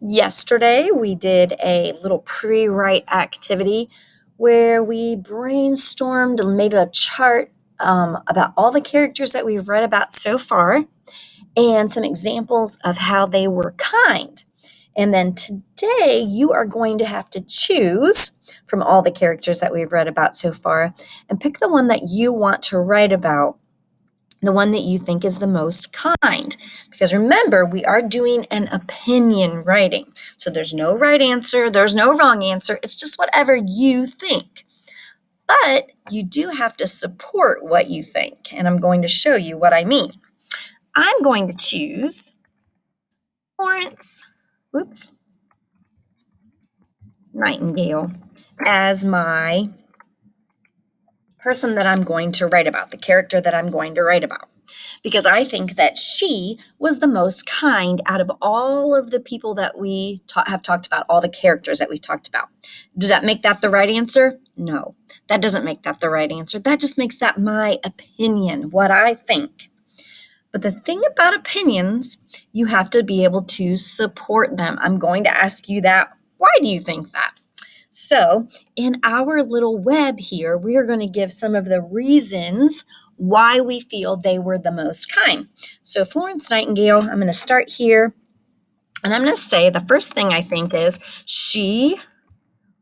Yesterday, we did a little pre-write activity where we brainstormed and made a chart about all the characters that we've read about so far and some examples of how they were kind. And then today, you are going to have to choose from all the characters that we've read about so far and pick the one that you want to write about, the one that you think is the most kind. Because remember, we are doing an opinion writing. So there's no right answer, there's no wrong answer. It's just whatever you think. But you do have to support what you think. And I'm going to show you what I mean. I'm going to choose Florence, Nightingale as my person that I'm going to write about, the character that I'm going to write about, because I think that she was the most kind out of all of the people that we have talked about, all the characters that we talked about. Does that make that the right answer? No, that doesn't make that the right answer. That just makes that my opinion, what I think. But the thing about opinions, you have to be able to support them. I'm going to ask you that. Why do you think that? So in our little web here, we are going to give some of the reasons why we feel they were the most kind. So Florence Nightingale, I'm going to start here. And I'm going to say the first thing I think is she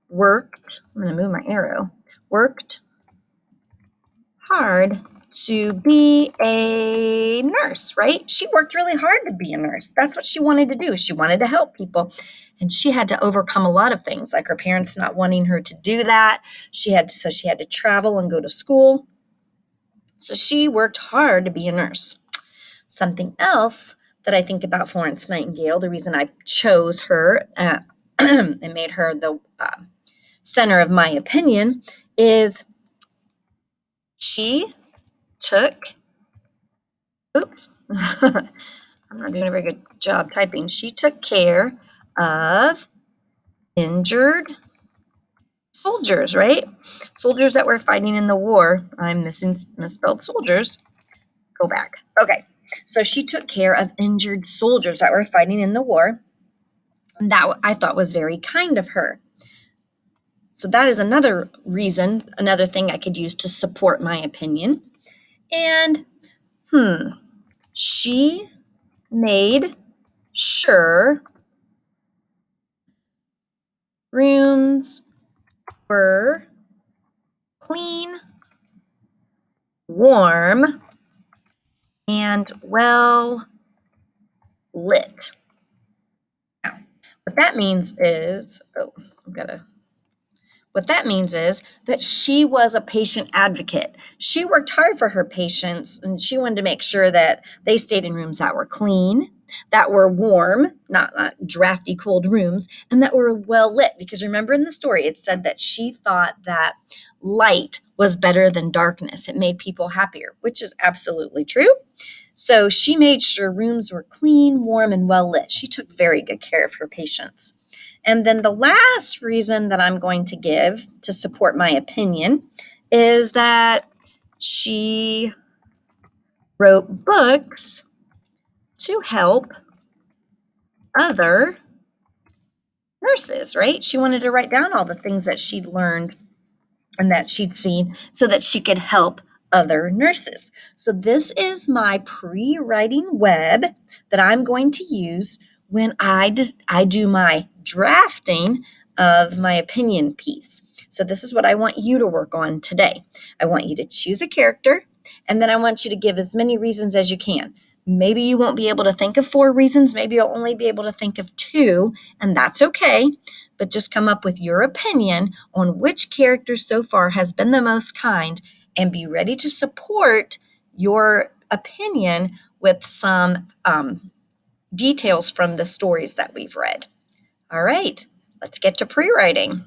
worked, I'm going to move my arrow, worked hard to be a nurse, right? She worked really hard to be a nurse. That's what she wanted to do. She wanted to help people. And she had to overcome a lot of things, like her parents not wanting her to do that. She had to travel and go to school. So she worked hard to be a nurse. Something else that I think about Florence Nightingale, the reason I chose her and made her the center of my opinion, is she took, I'm not doing a very good job typing. She took care of injured soldiers, right? Soldiers that were fighting in the war. I'm misspelled soldiers. Go back. Okay. So she took care of injured soldiers that were fighting in the war. And that I thought was very kind of her. So that is another reason, another thing I could use to support my opinion. And she made sure rooms were clean, warm, and well lit. Now, what that means is, what that means is that she was a patient advocate. She worked hard for her patients, and she wanted to make sure that they stayed in rooms that were clean, that were warm, not drafty, cold rooms, and that were well lit. Because remember in the story, it said that she thought that light was better than darkness. It made people happier, which is absolutely true. So she made sure rooms were clean, warm, and well lit. She took very good care of her patients. And then the last reason that I'm going to give to support my opinion is that she wrote books to help other nurses, right? She wanted to write down all the things that she'd learned and that she'd seen so that she could help other nurses. So this is my pre-writing web that I'm going to use when I do my drafting of my opinion piece. So this is what I want you to work on today. I want you to choose a character, and then I want you to give as many reasons as you can. Maybe you won't be able to think of 4 reasons. Maybe you'll only be able to think of 2, and that's okay. But just come up with your opinion on which character so far has been the most kind and be ready to support your opinion with some details from the stories that we've read. All right, let's get to pre-writing.